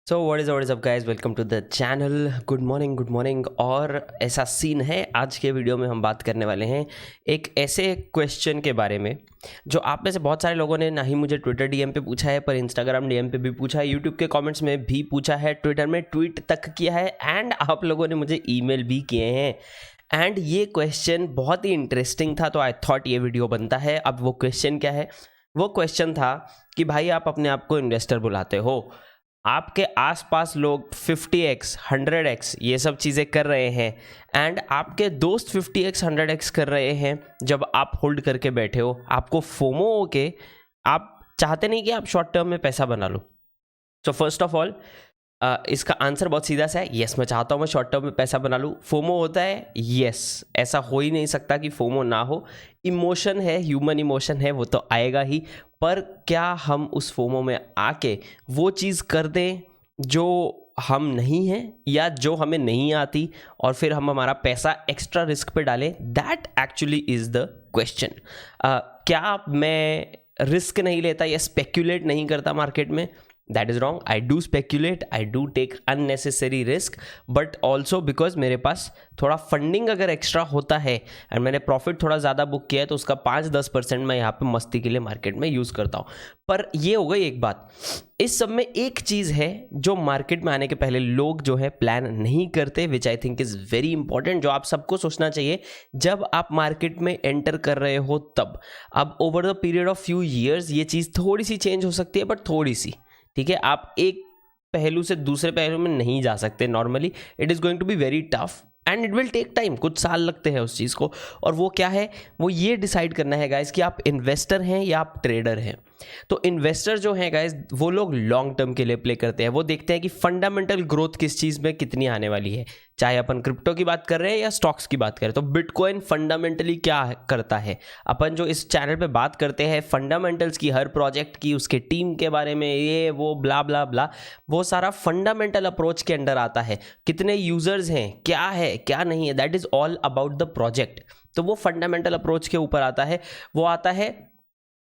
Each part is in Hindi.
So what is up guys, welcome to the channel. Good morning. और ऐसा सीन है, आज के वीडियो में हम बात करने वाले हैं एक ऐसे क्वेश्चन के बारे में जो आप में से बहुत सारे लोगों ने ना ही मुझे ट्विटर डीएम पे पूछा है, पर इंस्टाग्राम डीएम पे भी पूछा है, यूट्यूब के कमेंट्स में भी पूछा है, ट्विटर में ट्वीट तक किया है एंड आप लोगों ने मुझे ईमेल भी किए हैं। एंड ये क्वेश्चन बहुत ही इंटरेस्टिंग था, तो आई थॉट ये वीडियो बनता है। अब वो क्वेश्चन क्या है? वो क्वेश्चन था कि भाई आप अपने आप को इन्वेस्टर बुलाते हो, आपके आसपास लोग 50x 100x ये सब चीज़ें कर रहे हैं एंड आपके दोस्त 50x 100x कर रहे हैं, जब आप होल्ड करके बैठे हो, आपको फोमो हो के आप चाहते नहीं कि आप शॉर्ट टर्म में पैसा बना लो। सो फर्स्ट ऑफ ऑल इसका आंसर बहुत सीधा सा है, यस मैं चाहता हूँ मैं शॉर्ट टर्म में पैसा बना लूँ। फोमो होता है, यस, ऐसा हो ही नहीं सकता कि फोमो ना हो। इमोशन है, ह्यूमन इमोशन है, वो तो आएगा ही। पर क्या हम उस फोमो में आके वो चीज़ कर दें जो हम नहीं हैं या जो हमें नहीं आती, और फिर हम हमारा पैसा एक्स्ट्रा रिस्क पे डालें? That actually is the question. क्या मैं रिस्क नहीं लेता या स्पेक्यूलेट नहीं करता मार्केट में? That is wrong. I do speculate, I do take unnecessary risk, but also because मेरे पास थोड़ा फंडिंग अगर एक्स्ट्रा होता है और मैंने प्रॉफिट थोड़ा ज़्यादा बुक किया है तो उसका 5-10% मैं यहाँ पे मस्ती के लिए मार्केट में यूज़ करता हूँ। पर ये हो गई एक बात। इस सब में एक चीज़ है जो मार्केट में आने के पहले लोग जो है प्लान नहीं करते, which I think is very important, जो आप सबको सोचना चाहिए जब आप मार्केट में एंटर कर रहे हो तब। अब over the period of few years ये चीज़ थोड़ी सी चेंज हो सकती है, बट थोड़ी सी, ठीक है। आप एक पहलू से दूसरे पहलू में नहीं जा सकते normally. It is going to be very tough and it will take time, कुछ साल लगते हैं उस चीज़ को। और वो क्या है? वो ये डिसाइड करना है गाइज कि आप इन्वेस्टर हैं या आप ट्रेडर हैं। तो इन्वेस्टर जो हैं गाइज, वो लोग लॉन्ग टर्म के लिए प्ले करते हैं। वो देखते हैं कि फंडामेंटल ग्रोथ किस चीज़ में कितनी आने वाली है, चाहे अपन क्रिप्टो की बात कर रहे हैं या स्टॉक्स की बात करें। तो बिटकॉइन फंडामेंटली क्या करता है, अपन जो इस चैनल पे बात करते हैं फंडामेंटल्स की, हर प्रोजेक्ट की, उसके टीम के बारे में, ये वो ब्ला ब्ला ब्ला, वो सारा फंडामेंटल अप्रोच के अंडर आता है। कितने यूजर्स हैं, क्या है क्या नहीं है, that is all about the project. तो वो फंडामेंटल अप्रोच के ऊपर आता है। वो आता है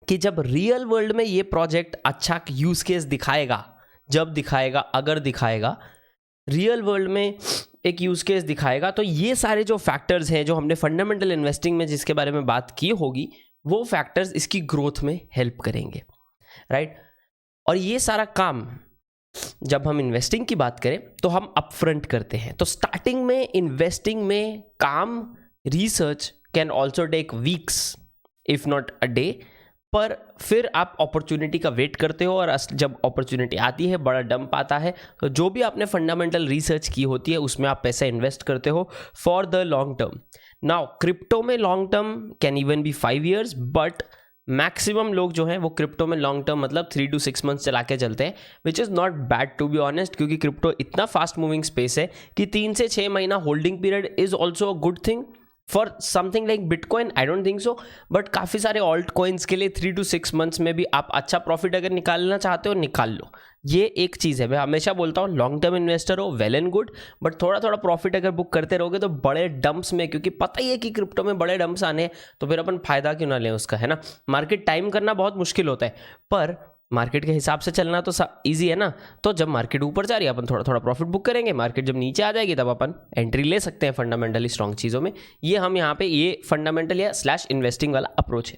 कि जब रियल वर्ल्ड में ये प्रोजेक्ट अच्छा यूज केस दिखाएगा, जब दिखाएगा, अगर दिखाएगा, रियल वर्ल्ड में एक यूज केस दिखाएगा, तो ये सारे जो फैक्टर्स हैं जो हमने फंडामेंटल इन्वेस्टिंग में जिसके बारे में बात की होगी, वो फैक्टर्स इसकी ग्रोथ में हेल्प करेंगे, राइट। और ये सारा काम जब हम इन्वेस्टिंग की बात करें तो हम अपफ्रंट करते हैं। तो स्टार्टिंग में इन्वेस्टिंग में काम, research can also take weeks if not a day, पर फिर आप अपॉर्चुनिटी का वेट करते हो, और जब अपॉर्चुनिटी आती है, बड़ा डंप आता है, तो जो भी आपने फंडामेंटल रिसर्च की होती है उसमें आप पैसा इन्वेस्ट करते हो for the long term. Now crypto में long term can even be 5 years, but maximum लोग जो हैं वो क्रिप्टो में लॉन्ग टर्म मतलब 3 to 6 months चला के चलते हैं, which is not bad to be honest, क्योंकि क्रिप्टो इतना फास्ट मूविंग स्पेस है कि 3 से 6 महीना holding period is also a good thing. For something like bitcoin I don't think so, but काफ़ी सारे ऑल्ट कॉइन्स के लिए 3 to 6 months में भी आप अच्छा प्रॉफिट अगर निकालना चाहते हो निकाल लो। ये एक चीज़ है, मैं हमेशा बोलता हूँ लॉन्ग टर्म इन्वेस्टर हो वेल एंड गुड, बट थोड़ा थोड़ा प्रॉफिट अगर बुक करते रहोगे तो बड़े डंप्स में, क्योंकि पता ही है कि क्रिप्टो में बड़े डंप्स आने हैं, तो फिर अपन फायदा क्यों ना लें उसका, है ना। मार्केट टाइम करना बहुत मुश्किल होता है, पर मार्केट के हिसाब से चलना तो ईजी है ना। तो जब मार्केट ऊपर जा रही है अपन थोड़ा थोड़ा प्रॉफिट बुक करेंगे, मार्केट जब नीचे आ जाएगी तब अपन एंट्री ले सकते हैं फंडामेंटली स्ट्रॉन्ग चीज़ों में। ये हम यहाँ पे ये फंडामेंटल या स्लैश इन्वेस्टिंग वाला अप्रोच है।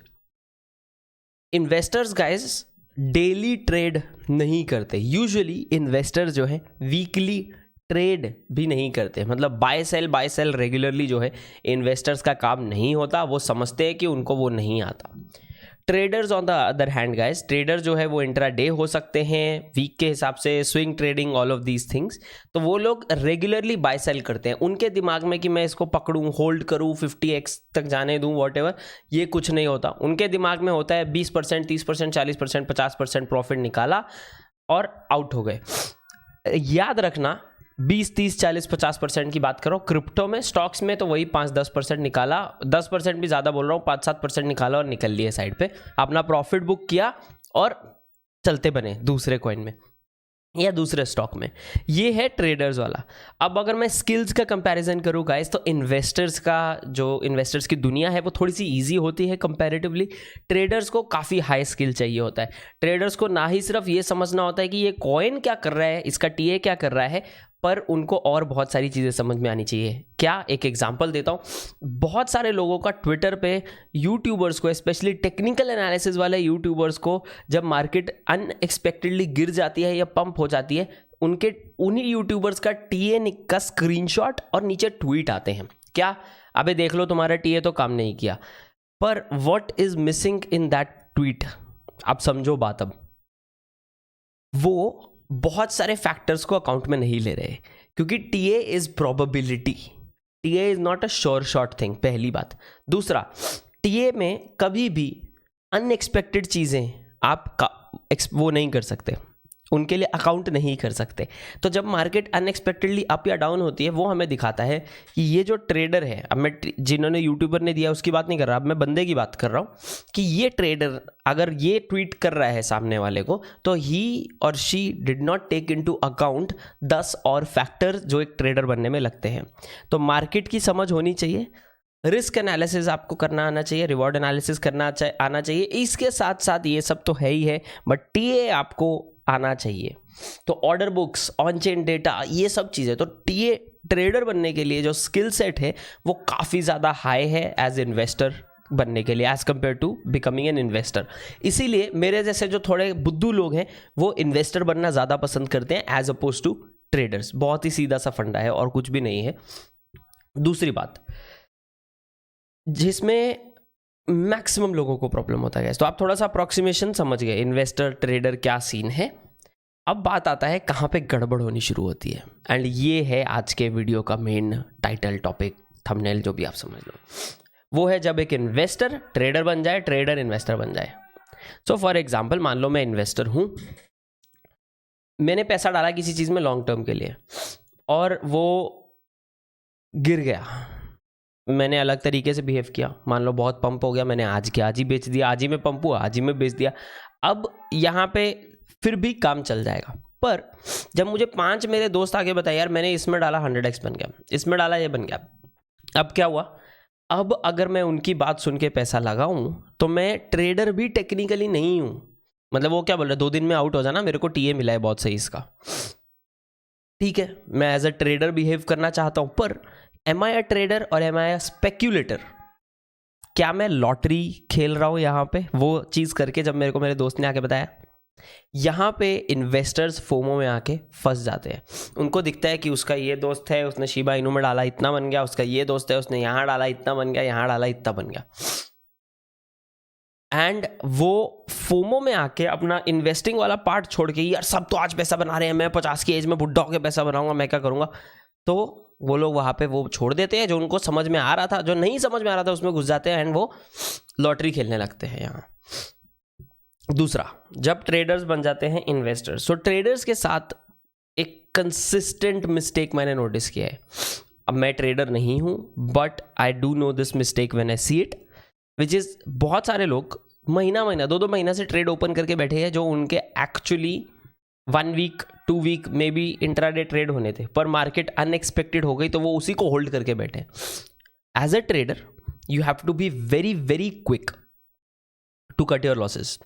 इन्वेस्टर्स गाइज डेली ट्रेड नहीं करते, यूजुअली इन्वेस्टर जो है वीकली ट्रेड भी नहीं करते, मतलब बाय सेल रेगुलरली जो है इन्वेस्टर्स का काम नहीं होता। वो समझते हैं कि उनको वो नहीं आता। Traders on the other hand guys, trader जो है वो इंट्रा डे हो सकते हैं, वीक के हिसाब से, swing trading, all of these things. तो वो लोग रेगुलरली बाय सेल करते हैं। उनके दिमाग में कि मैं इसको पकड़ूं, होल्ड करूं, 50x तक जाने दूं, वॉट, ये कुछ नहीं होता। उनके दिमाग में होता है 20%, 30%, 40%, 50% प्रॉफिट निकाला और आउट हो गए। याद रखना, 20, 30, 40, 50% की बात करो। क्रिप्टो में, स्टॉक्स में तो वही 5-10% निकाला, 10% भी ज़्यादा बोल रहा हूँ, 5-7% निकाला और निकल लिए साइड पे, अपना प्रॉफिट बुक किया और चलते बने दूसरे कॉइन में। या दूसरे स्टॉक में। ये है ट्रेडर्स वाला। अब अगर मैं स्किल्स का कंपैरिजन करूँ गाइस, तो इन्वेस्टर्स का जो इन्वेस्टर्स की दुनिया है वो थोड़ी सी इजी होती है कंपैरेटिवली। ट्रेडर्स को काफ़ी हाई स्किल चाहिए होता है। ट्रेडर्स को ना ही सिर्फ ये समझना होता है कि ये कॉइन क्या कर रहा है, इसका टीए क्या कर रहा है, पर उनको और बहुत सारी चीज़ें समझ में आनी चाहिए। क्या, एक एग्जांपल देता हूँ। बहुत सारे लोगों का ट्विटर पे यूट्यूबर्स को, स्पेशली टेक्निकल एनालिसिस वाले यूट्यूबर्स को, जब मार्केट अनएक्सपेक्टेडली गिर जाती है या पंप हो जाती है, उन्हीं यूट्यूबर्स का टीए का स्क्रीनशॉट और नीचे ट्वीट आते हैं। क्या, अबे देख लो तुम्हारा टीए तो काम नहीं किया। पर what is missing in that tweet? आप समझो बात। अब वो बहुत सारे फैक्टर्स को अकाउंट में नहीं ले रहे, क्योंकि TA is probability, TA is not a sure shot thing, पहली बात। दूसरा, टीए में कभी भी अनएक्सपेक्टेड चीज़ें आप वो नहीं कर सकते, उनके लिए अकाउंट नहीं कर सकते। तो जब मार्केट अनएक्सपेक्टेडली अप या डाउन होती है, वो हमें दिखाता है कि ये जो ट्रेडर है, अब मैं जिन्होंने यूट्यूबर ने दिया उसकी बात नहीं कर रहा, अब मैं बंदे की बात कर रहा हूँ कि ये ट्रेडर अगर ये ट्वीट कर रहा है सामने वाले को, तो ही और she did not take into account 10 और फैक्टर जो एक ट्रेडर बनने में लगते हैं। तो मार्केट की समझ होनी चाहिए, रिस्क एनालिसिस आपको करना आना चाहिए, रिवॉर्ड एनालिसिस करना आना चाहिए, इसके साथ साथ ये सब तो है ही है, बट टीए आपको आना चाहिए। तो order books, on chain data, ये सब चीज़ें, तो टीए ट्रेडर बनने के लिए जो स्किल सेट है वो काफ़ी ज़्यादा हाई है एज इन्वेस्टर बनने के लिए, as compare to becoming an investor. इसीलिए मेरे जैसे जो थोड़े बुद्धू लोग हैं वो इन्वेस्टर बनना ज़्यादा पसंद करते हैं एज अपोज टू ट्रेडर्स। बहुत ही सीधा सा फंडा है और कुछ भी नहीं है। दूसरी बात जिसमें मैक्सिमम लोगों को प्रॉब्लम होता है, तो आप थोड़ा सा अप्रॉक्सीमेशन समझ गए इन्वेस्टर ट्रेडर क्या सीन है। अब बात आता है कहाँ पे गड़बड़ होनी शुरू होती है, एंड ये है आज के वीडियो का मेन टाइटल, टॉपिक, थंबनेल, जो भी आप समझ लो। वो है जब एक इन्वेस्टर ट्रेडर बन जाए, ट्रेडर इन्वेस्टर बन जाए। सो फॉर एग्जाम्पल, मान लो मैं इन्वेस्टर हूँ, मैंने पैसा डाला किसी चीज़ में लॉन्ग टर्म के लिए और वो गिर गया, मैंने अलग तरीके से बिहेव किया, मान लो बहुत पंप हो गया, मैंने आज के आज ही बेच दिया, आज ही में पंप हुआ, आज ही में बेच दिया। अब यहाँ पे फिर भी काम चल जाएगा, पर जब मुझे 5 मेरे दोस्त आके बताए यार मैंने इसमें डाला 100x बन गया, इसमें डाला ये बन गया, अब क्या हुआ? अब अगर मैं उनकी बात सुन के पैसा लगाऊं तो मैं ट्रेडर भी टेक्निकली नहीं हूं। मतलब वो क्या बोल रहे, 2 दिन में आउट हो जाना, मेरे को टीए मिला है बहुत सही इसका, ठीक है, मैं एज अ ट्रेडर बिहेव करना चाहता हूं, पर एम आई अ ट्रेडर और एम आई अ स्पेक्यूलेटर? क्या मैं लॉटरी खेल रहा हूँ यहाँ पे? वो चीज़ करके जब मेरे को मेरे दोस्त ने आके बताया, यहाँ पे इन्वेस्टर्स फोमो में आके फंस जाते हैं। उनको दिखता है कि उसका ये दोस्त है, उसने शिबा इनू में डाला इतना बन गया, उसका ये दोस्त है उसने यहाँ डाला इतना बन गया, यहाँ डाला इतना बन गया, एंड वो फोमो में आके अपना इन्वेस्टिंग वाला पार्ट छोड़ के, यार सब तो आज पैसा बना रहे हैं, मैं 50 की एज में बुढ़ा होकर पैसा बनाऊंगा, मैं क्या करूँगा? तो वो लोग वहाँ पे वो छोड़ देते हैं, जो उनको समझ में आ रहा था, जो नहीं समझ में आ रहा था उसमें घुस जाते हैं, एंड वो लॉटरी खेलने लगते हैं यहाँ। दूसरा, जब ट्रेडर्स बन जाते हैं इन्वेस्टर्स, तो ट्रेडर्स के साथ एक कंसिस्टेंट मिस्टेक मैंने नोटिस किया है। अब मैं ट्रेडर नहीं हूँ, but I do know this mistake when I see it, which is बहुत सारे लोग महीना 2-2 महीना से ट्रेड ओपन करके बैठे हैं, जो उनके एक्चुअली 1 वीक 2 वीक में भी इंट्राडे ट्रेड होने थे, पर मार्केट अनएक्सपेक्टेड हो गई तो वो उसी को होल्ड करके बैठे। As a trader you have to be very very quick to cut your losses.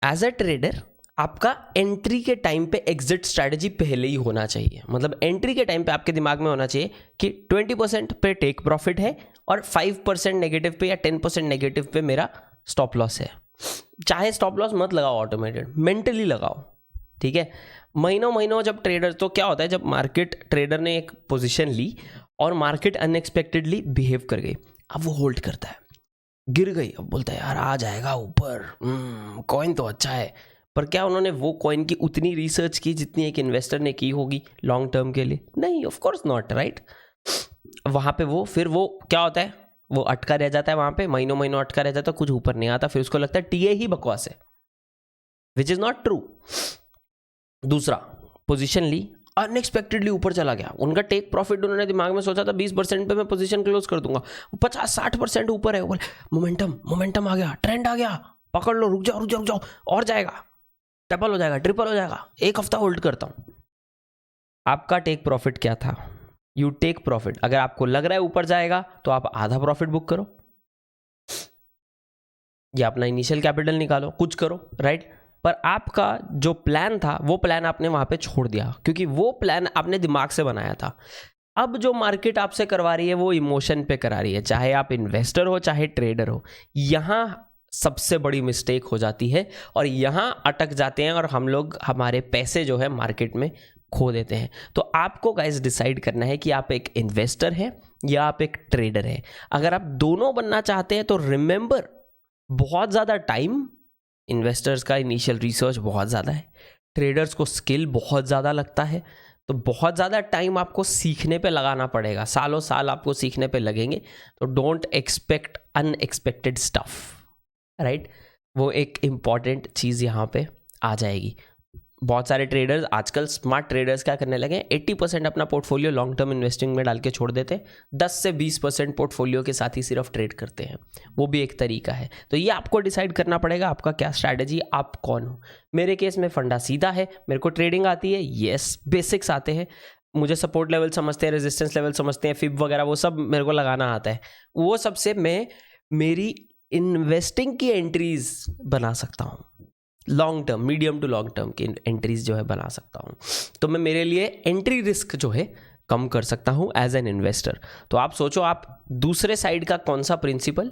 As a trader आपका एंट्री के टाइम पे एग्जिट स्ट्रैटेजी पहले ही होना चाहिए। मतलब एंट्री के टाइम पे आपके दिमाग में होना चाहिए कि 20% पे टेक प्रॉफिट है और 5% नेगेटिव पे या 10% नेगेटिव पे मेरा स्टॉप लॉस है। चाहे स्टॉप लॉस मत लगाओ, ऑटोमेटेड मेंटली लगाओ, ठीक है। महीनों जब ट्रेडर, तो क्या होता है जब मार्केट, ट्रेडर ने एक पोजीशन ली और मार्केट अनएक्सपेक्टेडली बिहेव कर गई, अब वो होल्ड करता है, गिर गई, अब बोलता है यार आ जाएगा ऊपर, कॉइन तो अच्छा है, पर क्या उन्होंने वो कॉइन की उतनी रिसर्च की जितनी एक इन्वेस्टर ने की होगी लॉन्ग टर्म के लिए? नहीं, ऑफ कोर्स नॉट, राइट। वहाँ पे वो फिर वो क्या होता है, वो अटका रह जाता है वहाँ पे, महीनों अटका रह जाता है, कुछ ऊपर नहीं आता, फिर उसको लगता है टीए ही बकवास है, विच इज नॉट ट्रू। दूसरा, पोजीशन ली, अनएक्सपेक्टेडली ऊपर चला गया, उनका टेक प्रॉफिट उन्होंने दिमाग में सोचा था 20% पे मैं पोजीशन क्लोज कर दूंगा, 50-60% ऊपर है, बोले मोमेंटम आ गया, ट्रेंड आ गया, पकड़ लो, रुक जाओ और जाएगा, डबल हो जाएगा, ट्रिपल हो जाएगा, एक हफ्ता होल्ड करता हूँ। आपका टेक प्रॉफिट क्या था? You take profit. अगर आपको लग रहा है ऊपर जाएगा तो आप आधा प्रॉफिट बुक करो या अपना इनिशियल कैपिटल निकालो, कुछ करो, राइट। पर आपका जो प्लान था वो प्लान आपने वहां पे छोड़ दिया, क्योंकि वो प्लान आपने दिमाग से बनाया था। अब जो मार्केट आपसे करवा रही है वो इमोशन पे करा रही है, चाहे आप इन्वेस्टर हो चाहे ट्रेडर हो। यहाँ सबसे बड़ी मिस्टेक हो जाती है और यहाँ अटक जाते हैं और हम लोग हमारे पैसे जो है मार्केट में खो देते हैं। तो आपको गाइस डिसाइड करना है कि आप एक इन्वेस्टर हैं या आप एक ट्रेडर हैं। अगर आप दोनों बनना चाहते हैं तो रिमेंबर, बहुत ज़्यादा टाइम, इन्वेस्टर्स का इनिशियल रिसर्च बहुत ज़्यादा है, ट्रेडर्स को स्किल बहुत ज़्यादा लगता है, तो बहुत ज़्यादा टाइम आपको सीखने पे लगाना पड़ेगा, सालों साल आपको सीखने पे लगेंगे। तो don't expect unexpected stuff, right. वो एक इम्पॉर्टेंट चीज़ यहाँ पे आ जाएगी। बहुत सारे ट्रेडर्स आजकल, स्मार्ट ट्रेडर्स क्या करने लगे, 80% अपना पोर्टफोलियो लॉन्ग टर्म इन्वेस्टिंग में डाल के छोड़ देते हैं, 10 से 20% पोर्टफोलियो के साथ ही सिर्फ ट्रेड करते हैं। वो भी एक तरीका है। तो ये आपको डिसाइड करना पड़ेगा आपका क्या स्ट्रैटेजी, आप कौन हो। मेरे केस में फंडा सीधा है, मेरे को ट्रेडिंग आती है, येस, बेसिक्स आते हैं, मुझे सपोर्ट लेवल समझते हैं, रेजिस्टेंस लेवल समझते हैं, फिब वगैरह वो सब मेरे को लगाना आता है। वो सबसे मैं मेरी इन्वेस्टिंग की एंट्रीज बना सकता हूँ, long term, medium to long term की एंट्रीज जो है बना सकता हूँ। तो मैं मेरे लिए एंट्री रिस्क जो है कम कर सकता हूँ एज एन इन्वेस्टर। तो आप सोचो, आप दूसरे साइड का कौन सा प्रिंसिपल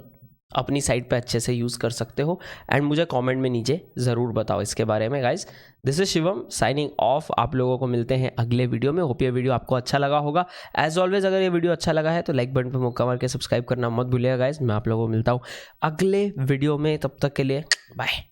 अपनी साइड पे अच्छे से यूज़ कर सकते हो, एंड मुझे कमेंट में नीचे ज़रूर बताओ इसके बारे में। Guys, this is Shivam signing off. आप लोगों को मिलते हैं अगले वीडियो में। होप ये वीडियो आपको अच्छा लगा होगा। एज ऑलवेज, अगर ये वीडियो अच्छा लगा है तो लाइक बटन पर मुक्का मार के सब्सक्राइब करना मत भूलिएगा। गाइज, मैं आप लोगों को मिलता हूँ अगले वीडियो में, तब तक के लिए बाय।